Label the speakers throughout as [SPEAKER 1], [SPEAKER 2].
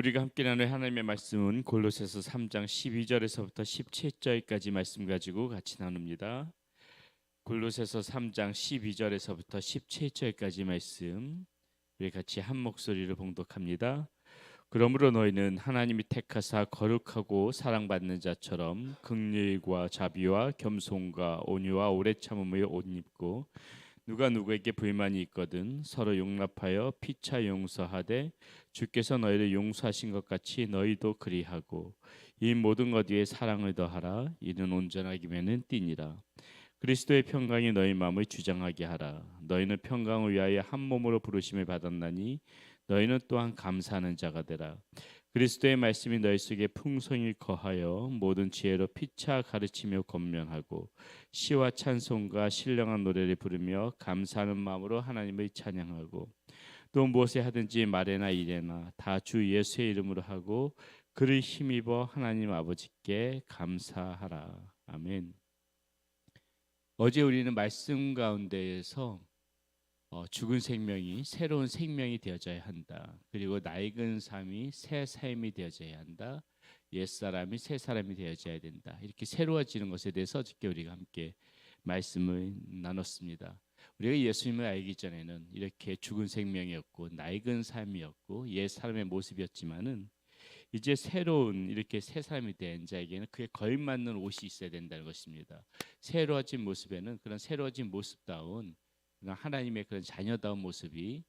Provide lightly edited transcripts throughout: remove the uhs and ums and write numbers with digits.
[SPEAKER 1] 오늘 우리가 함께 나눌 하나님의 말씀은 골로새서 3장 12절에서부터 17절까지 말씀 가지고 같이 나눕니다. 골로새서 3장 12절에서부터 17절까지 말씀 우리 같이 한 목소리로 봉독합니다. 그러므로 너희는 하나님이 택하사 거룩하고 사랑받는 자처럼 긍휼과 자비와 겸손과 온유와 오래 참음의 옷 입고 누가 누구에게 불만이 있거든 서로 용납하여 피차 용서하되 주께서 너희를 용서하신 것 같이 너희도 그리하고 이 모든 것 위에 사랑을 더하라. 이는 온전하기면은 띠니라. 그리스도의 평강이 너희 마음을 주장하게 하라. 너희는 평강을 위하여 한 몸으로 부르심을 받았나니 너희는 또한 감사하는 자가 되라. 그리스도의 말씀이 너희 속에 풍성히 거하여 모든 지혜로 피차 가르치며 권면하고 시와 찬송과 신령한 노래를 부르며 감사하는 마음으로 하나님을 찬양하고 또 무엇에 하든지 말에나 일에나 다 주 예수의 이름으로 하고 그를 힘입어 하나님 아버지께 감사하라. 아멘. 어제 우리는 말씀 가운데에서 죽은 생명이 새로운 생명이 되어져야 한다. 그리고 낡은 삶이 새 삶이 되어져야 한다. 옛사람이 새 사람이 되어져야 된다. 이렇게 새로워지는 것에 대해서 어저께 우리가 함께 말씀을 나눴습니다. 우리가 예수님을 알기 전에는 이렇게 죽은 생명이었고 낡은 삶이었고 옛 사람의 모습이었지만은 이제 새로운 이렇게 새 사람이 된 자에게는 그에 걸맞는 옷이 있어야 된다는 것입니다. 새로워진 모습에는 그런 새로워진 모습다운 하나님의 그런 자녀다운 모습이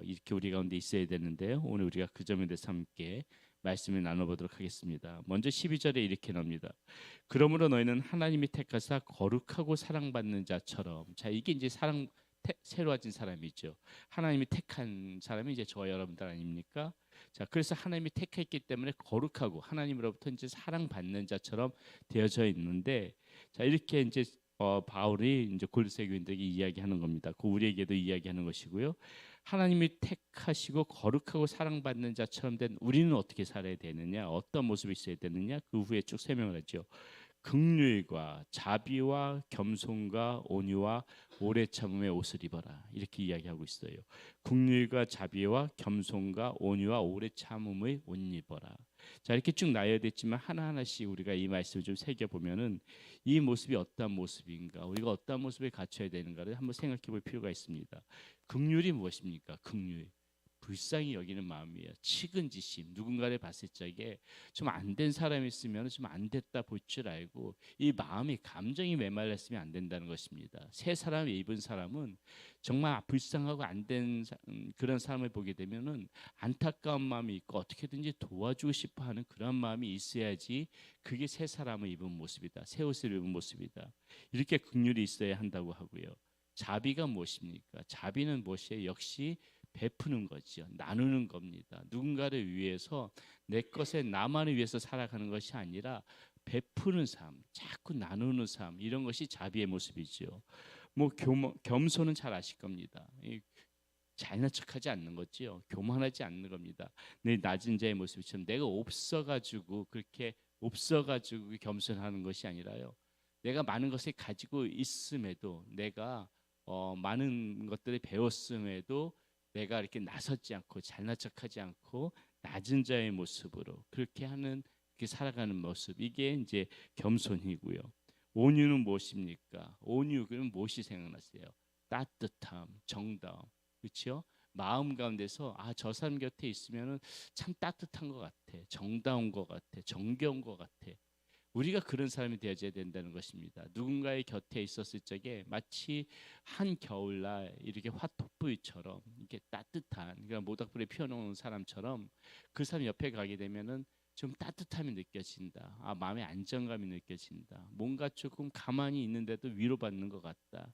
[SPEAKER 1] 이렇게 우리 가운데 있어야 되는데요. 오늘 우리가 그 점에 대해서 함께 말씀을 나눠보도록 하겠습니다. 먼저 12절에 이렇게 나옵니다. 그러므로 너희는 하나님이 택하사 거룩하고 사랑받는 자처럼. 자, 이게 이제 새로워진 사람이죠. 하나님이 택한 사람이 이제 저와 여러분들 아닙니까? 자, 그래서 하나님이 택했기 때문에 거룩하고 하나님으로부터 이제 사랑받는 자처럼 되어져 있는데, 자, 이렇게 이제 바울이 이제 골로새 교인들에게 이야기하는 겁니다. 그 우리에게도 이야기하는 것이고요. 하나님이 택하시고 거룩하고 사랑받는 자처럼 된 우리는 어떻게 살아야 되느냐, 어떤 모습이 있어야 되느냐, 그 후에 쭉 설명을 하죠. 긍휼과 자비와 겸손과 온유와 오래 참음의 옷을 입어라. 이렇게 이야기하고 있어요. 긍휼과 자비와 겸손과 온유와 오래 참음의 옷 입어라. 자, 이렇게 쭉 나열됐지만 하나하나씩 우리가 이 말씀을 좀 새겨 보면은 이 모습이 어떤 모습인가, 우리가 어떤 모습을 갖춰야 되는가를 한번 생각해 볼 필요가 있습니다. 긍휼이 무엇입니까? 긍휼. 불쌍히 여기는 마음이에요. 측은지심. 누군가를 봤을 적에 좀 안 된 사람이 있으면 좀 안 됐다 볼 줄 알고 이 마음이 감정이 메말랐으면 안 된다는 것입니다. 새 사람을 입은 사람은 정말 불쌍하고 안 된 그런 사람을 보게 되면은 안타까운 마음이 있고 어떻게든지 도와주고 싶어 하는 그런 마음이 있어야지 그게 새 사람을 입은 모습이다. 새 옷을 입은 모습이다. 이렇게 긍휼이 있어야 한다고 하고요. 자비가 무엇입니까? 자비는 무엇이에요? 역시 베푸는 거죠. 나누는 겁니다. 누군가를 위해서 내 것에 나만을 위해서 살아가는 것이 아니라 베푸는 삶, 자꾸 나누는 삶, 이런 것이 자비의 모습이죠. 뭐 겸손은 잘 아실 겁니다. 잘난 척하지 않는 거지요. 교만하지 않는 겁니다. 내 낮은 자의 모습처럼 내가 없어가지고 그렇게 없어가지고 겸손하는 것이 아니라요. 내가 많은 것을 가지고 있음에도 내가 많은 것들을 배웠음에도 내가 이렇게 나서지 않고 잘난 척하지 않고 낮은 자의 모습으로 그렇게 하는 그렇게 살아가는 모습, 이게 이제 겸손이고요. 온유는 무엇입니까? 온유 그러면 무엇이 생각나세요? 따뜻함, 정다움, 그렇죠? 마음 가운데서 저 사람 곁에 있으면은 참 따뜻한 것 같아, 정다운 것 같아, 정겨운 것 같아. 우리가 그런 사람이 되어야 된다는 것입니다. 누군가의 곁에 있었을 적에 마치 한 겨울날 이렇게 화토불처럼 이렇게 따뜻한, 그러니까 모닥불에 피워놓은 사람처럼 그 사람 옆에 가게 되면은 좀 따뜻함이 느껴진다. 마음의 안정감이 느껴진다. 뭔가 조금 가만히 있는데도 위로받는 것 같다.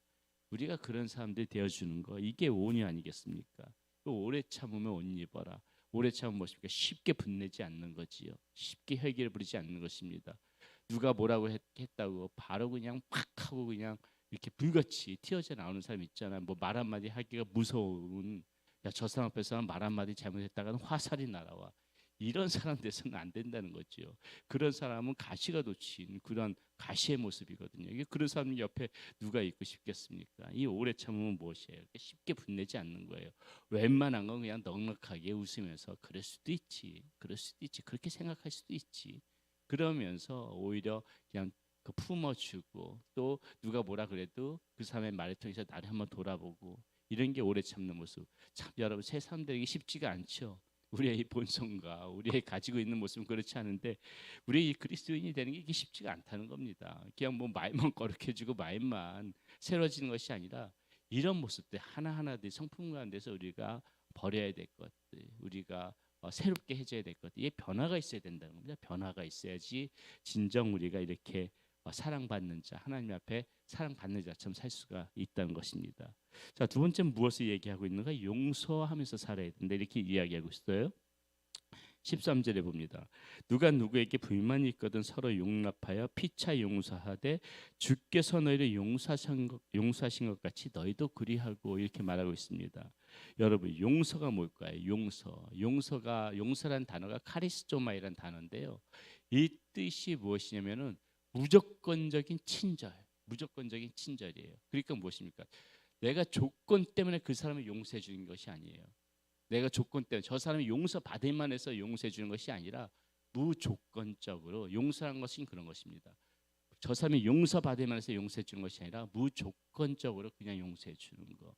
[SPEAKER 1] 우리가 그런 사람들이 되어주는 거, 이게 온유 아니겠습니까? 오래 참으면 옷 입어라. 오래 참으면 무엇입니까? 쉽게 분내지 않는 거지요. 쉽게 혈기를 부리지 않는 것입니다. 누가 뭐라고 했다고 바로 그냥 팍 하고 그냥 이렇게 불같이 튀어져 나오는 사람 있잖아. 뭐 말 한마디 하기가 무서운, 야, 저 사람 앞에서는 말 한마디 잘못했다가는 화살이 날아와. 이런 사람 돼서는 안 된다는 거죠. 그런 사람은 가시가 돋친 그런 가시의 모습이거든요. 이게 그런 사람 옆에 누가 있고 싶겠습니까? 이 오래 참으면 무엇이에요? 쉽게 분내지 않는 거예요. 웬만한 건 그냥 넉넉하게 웃으면서 그럴 수도 있지, 그럴 수도 있지, 그렇게 생각할 수도 있지. 그러면서 오히려 그냥 그 품어주고 또 누가 뭐라 그래도 그 사람의 말을 통해서 나를 한번 돌아보고 이런 게 오래 참는 모습. 참 여러분 새 사람들에게 쉽지가 않죠. 우리의 이 본성과 우리의 가지고 있는 모습은 그렇지 않은데 우리 이 그리스도인이 되는 게 이게 쉽지가 않다는 겁니다. 그냥 뭐 마음만 거룩해지고 마음만 새로워지는 것이 아니라 이런 모습들 하나하나들 성품 가운데서 우리가 버려야 될 것들, 우리가 새롭게 해줘야 될 것들, 이게 변화가 있어야 된다는 겁니다. 변화가 있어야지 진정 우리가 이렇게 사랑받는 자, 하나님 앞에 사랑받는 자처럼 살 수가 있다는 것입니다. 자, 두 번째는 무엇을 얘기하고 있는가? 용서하면서 살아야 된다. 이렇게 이야기하고 있어요. 13절에 봅니다. 누가 누구에게 불만이 있거든 서로 용납하여 피차 용서하되 주께서 너희를 용서하신 것 같이 너희도 그리하고 이렇게 말하고 있습니다. 여러분 용서가 뭘까요? 용서란 단어가 카리스토마이란 단어인데요. 이 뜻이 무엇이냐면은 무조건적인 친절이에요. 그러니까 무엇입니까? 내가 조건 때문에 그 사람을 용서해 주는 것이 아니에요. 내가 조건 때문에 저 사람이 용서받을만 해서 용서해 주는 것이 아니라 무조건적으로 용서하는 것은 그런 것입니다. 저 사람이 용서받을만 해서 용서해 주는 것이 아니라 무조건적으로 그냥 용서해 주는 거.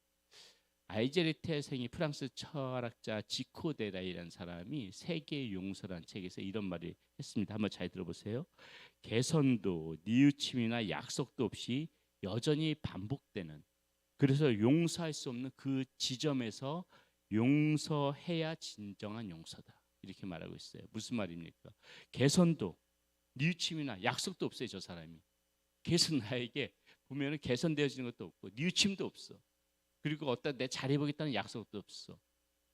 [SPEAKER 1] 알제리 태생이 프랑스 철학자 지코데라이라는 사람이 세계의 용서라는 책에서 이런 말을 했습니다. 한번 잘 들어보세요. 개선도, 뉘우침이나 약속도 없이 여전히 반복되는, 그래서 용서할 수 없는 그 지점에서 용서해야 진정한 용서다. 이렇게 말하고 있어요. 무슨 말입니까? 개선도, 뉘우침이나 약속도 없어요. 저 사람이. 계속 나에게 보면은 개선되어지는 것도 없고 뉘우침도 없어. 그리고 어떤 내 잘해보겠다는 약속도 없어.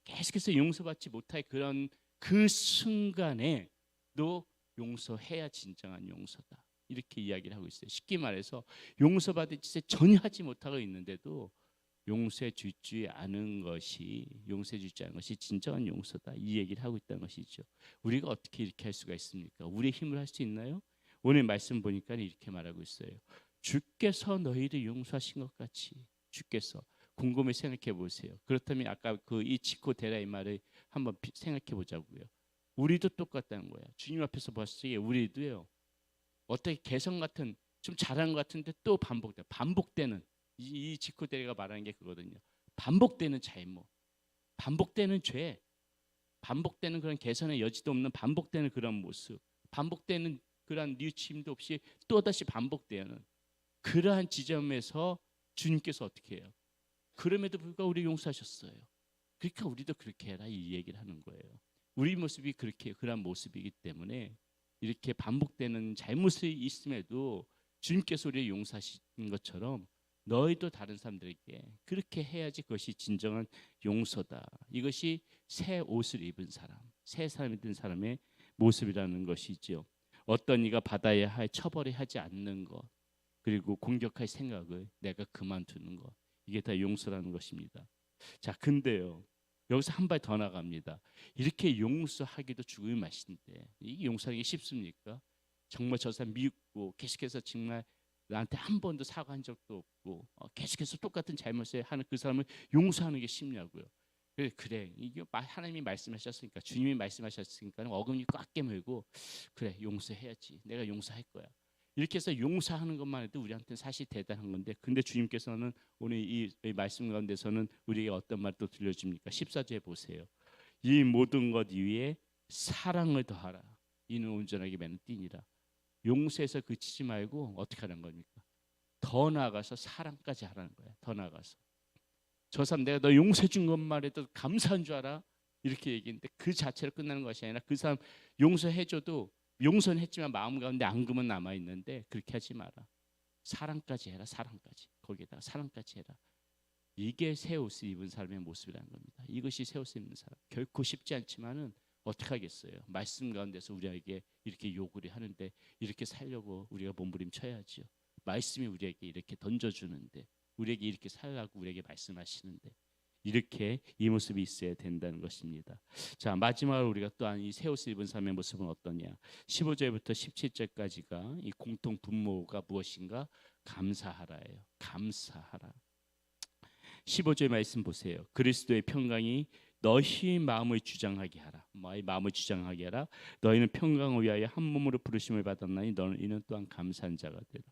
[SPEAKER 1] 계속해서 용서받지 못할 그런 그 순간에 너 용서해야 진정한 용서다. 이렇게 이야기를 하고 있어요. 쉽게 말해서 용서받을 짓을 전혀 하지 못하고 있는데도 용서해 주지 않은 것이 진정한 용서다. 이 얘기를 하고 있다는 것이죠. 우리가 어떻게 이렇게 할 수가 있습니까? 우리의 힘을 할 수 있나요? 오늘 말씀 보니까 이렇게 말하고 있어요. 주께서 너희를 용서하신 것 같이 주께서 곰곰이 생각해 보세요. 그렇다면 아까 그 이치코 데라의 말을 한번 생각해 보자고요. 우리도 똑같다는 거야. 주님 앞에서 봤을 때 우리도요. 어떻게 개성 같은 좀 잘한 것 같은데 또 반복되는 이 지코 데라가 말하는 게 그거거든요. 반복되는 잘못, 반복되는 죄, 반복되는 그런 개선의 여지도 없는 반복되는 그런 모습, 반복되는 그러한 뉘우침도 없이 또다시 반복되는 그러한 지점에서 주님께서 어떻게 해요? 그럼에도 불구하고 우리 용서하셨어요. 그러니까 우리도 그렇게 해라 이 얘기를 하는 거예요. 우리 모습이 그렇게 그런 모습이기 때문에 이렇게 반복되는 잘못이 있음에도 주님께서 우리를 용서하신 것처럼 너희도 다른 사람들에게 그렇게 해야지 그것이 진정한 용서다. 이것이 새 옷을 입은 사람, 새 사람이 된 사람의 모습이라는 것이죠. 어떤 이가 받아야 할 처벌을 하지 않는 것, 그리고 공격할 생각을 내가 그만두는 것, 이게 다 용서라는 것입니다. 자, 근데요. 여기서 한 발 더 나갑니다. 이렇게 용서하기도 죽음이 맛인데 이게 용서하기 쉽습니까? 정말 저 사람 믿고 계속해서 정말 나한테 한 번도 사과한 적도 없고 계속해서 똑같은 잘못을 하는 그 사람을 용서하는 게 쉽냐고요. 그래 이게 하나님이 말씀하셨으니까 주님이 말씀하셨으니까 어금니 꽉 깨물고 그래 용서해야지 내가 용서할 거야. 이렇게 해서 용서하는 것만 해도 우리한테는 사실 대단한 건데 근데 주님께서는 오늘 이 말씀 가운데서는 우리에게 어떤 말도 들려줍니까? 14절에 보세요. 이 모든 것 위에 사랑을 더하라. 이는 온전하게 매는 띠니라. 용서해서 그치지 말고 어떻게 하는 겁니까? 더 나아가서 사랑까지 하라는 거야. 더 나아가서. 저 사람 내가 너 용서해 준 것만 해도 감사한 줄 알아? 이렇게 얘기했는데 그 자체로 끝나는 것이 아니라 그 사람 용서해줘도 용서는 했지만 마음 가운데 앙금은 남아 있는데 그렇게 하지 마라. 사랑까지 해라. 사랑까지. 거기에다가 사랑까지 해라. 이게 새 옷을 입은 사람의 모습이라는 겁니다. 이것이 새 옷을 입는 사람. 결코 쉽지 않지만은 어떻게 하겠어요? 말씀 가운데서 우리에게 이렇게 요구를 하는데 이렇게 살려고 우리가 몸부림쳐야지요. 말씀이 우리에게 이렇게 던져주는데 우리에게 이렇게 살라고 우리에게 말씀하시는데 이렇게 이 모습이 있어야 된다는 것입니다. 자, 마지막으로 우리가 또한 이 새 옷을 입은 사람의 모습은 어떠냐? 15절부터 17절까지가 이 공통 분모가 무엇인가? 감사하라예요. 감사하라. 15절 말씀 보세요. 그리스도의 평강이 너희 마음을 주장하게 하라. 너희 마음을 주장하게 하라. 너희는 평강을 위하여 한 몸으로 부르심을 받았나니 너희는 또한 감사한 자가 되라.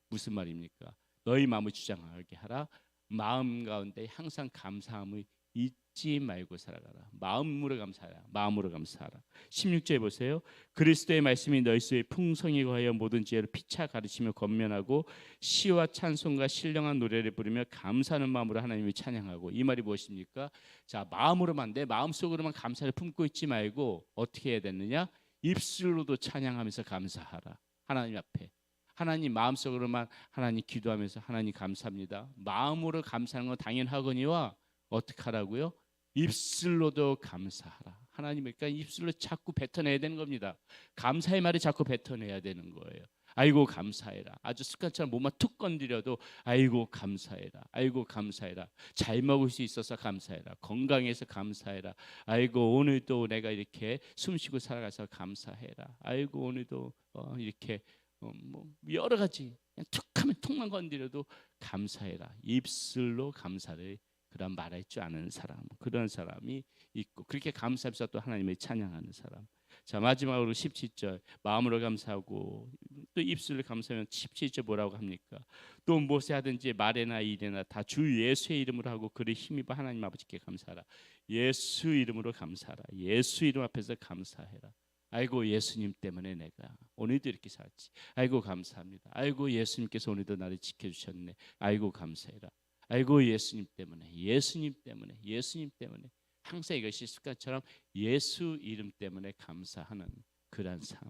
[SPEAKER 1] 무슨 말입니까? 너희 마음을 주장하게 하라. 마음 가운데 항상 감사함을 잊지 말고 살아가라. 마음으로 감사하라. 마음으로 감사하라. 16절 보세요. 그리스도의 말씀이 너희 속에 풍성히 거하여 모든 지혜로 피차 가르치며 권면하고 시와 찬송과 신령한 노래를 부르며 감사하는 마음으로 하나님을 찬양하고. 이 말이 무엇입니까? 자, 마음으로만, 내 마음속으로만 감사를 품고 있지 말고 어떻게 해야 되느냐? 입술로도 찬양하면서 감사하라. 하나님 앞에. 하나님 마음속으로만 하나님 기도하면서 하나님 감사합니다. 마음으로 감사하는 건 당연하거니와 어떻게 하라고요? 입술로도 감사하라. 하나님, 그러니까 입술로 자꾸 뱉어내야 되는 겁니다. 감사의 말을 자꾸 뱉어내야 되는 거예요. 아이고 감사해라. 아주 습관처럼 몸만 툭 건드려도 아이고 감사해라. 아이고 감사해라. 잘 먹을 수 있어서 감사해라. 건강해서 감사해라. 아이고 오늘도 내가 이렇게 숨쉬고 살아가서 감사해라. 아이고 오늘도 이렇게 뭐 여러 가지 그냥 툭하면 툭만 건드려도 감사해라. 입술로 감사를 그런 말할 줄 아는 사람, 그런 사람이 있고, 그렇게 감사하면서 또 하나님을 찬양하는 사람. 자, 마지막으로 17절 마음으로 감사하고 또 입술로 감사하면 17절 뭐라고 합니까? 또 무엇에 하든지 말에나 일에나 다 주 예수의 이름으로 하고 그를 힘입어 하나님 아버지께 감사하라. 예수 이름으로 감사하라. 예수 이름 앞에서 감사해라. 아이고 예수님 때문에 내가 오늘도 이렇게 살지. 아이고 감사합니다. 아이고 예수님께서 오늘도 나를 지켜주셨네. 아이고 감사해라. 아이고 예수님 때문에, 예수님 때문에, 예수님 때문에. 항상 이것이 습관처럼 예수 이름 때문에 감사하는 그러한 삶.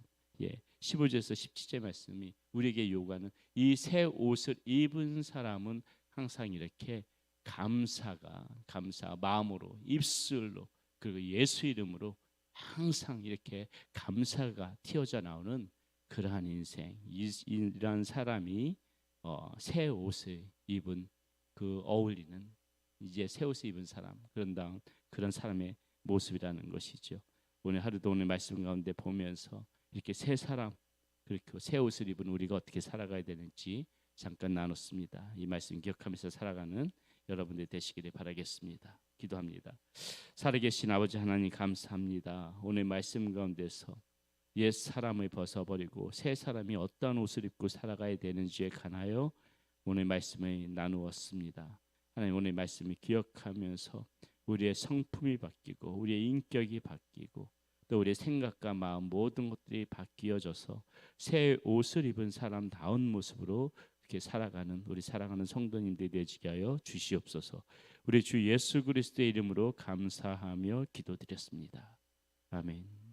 [SPEAKER 1] 예, 15절에서 17절 말씀이 우리에게 요구하는 이 새 옷을 입은 사람은 항상 이렇게 감사 마음으로, 입술로, 그리고 예수 이름으로 항상 이렇게 감사가 튀어져 나오는 그러한 인생, 이러한 사람이 새 옷을 입은 그 어울리는 이제 새 옷을 입은 사람, 그런 사람의 모습이라는 것이죠. 오늘 하루도 오늘 말씀 가운데 보면서 이렇게 새 사람, 그렇게 새 옷을 입은 우리가 어떻게 살아가야 되는지 잠깐 나눴습니다. 이 말씀 기억하면서 살아가는 여러분들 되시기를 바라겠습니다. 기도합니다. 살아계신 아버지 하나님 감사합니다. 오늘 말씀 가운데서 옛 사람을 벗어버리고 새 사람이 어떤 옷을 입고 살아가야 되는지에 관하여 오늘 말씀을 나누었습니다. 하나님 오늘 말씀을 기억하면서 우리의 성품이 바뀌고 우리의 인격이 바뀌고 또 우리의 생각과 마음 모든 것들이 바뀌어져서 새 옷을 입은 사람다운 모습으로 이렇게 살아가는 우리 사랑하는 성도님들이 되시게 하여 주시옵소서. 우리 주 예수 그리스도의 이름으로 감사하며 기도드렸습니다. 아멘.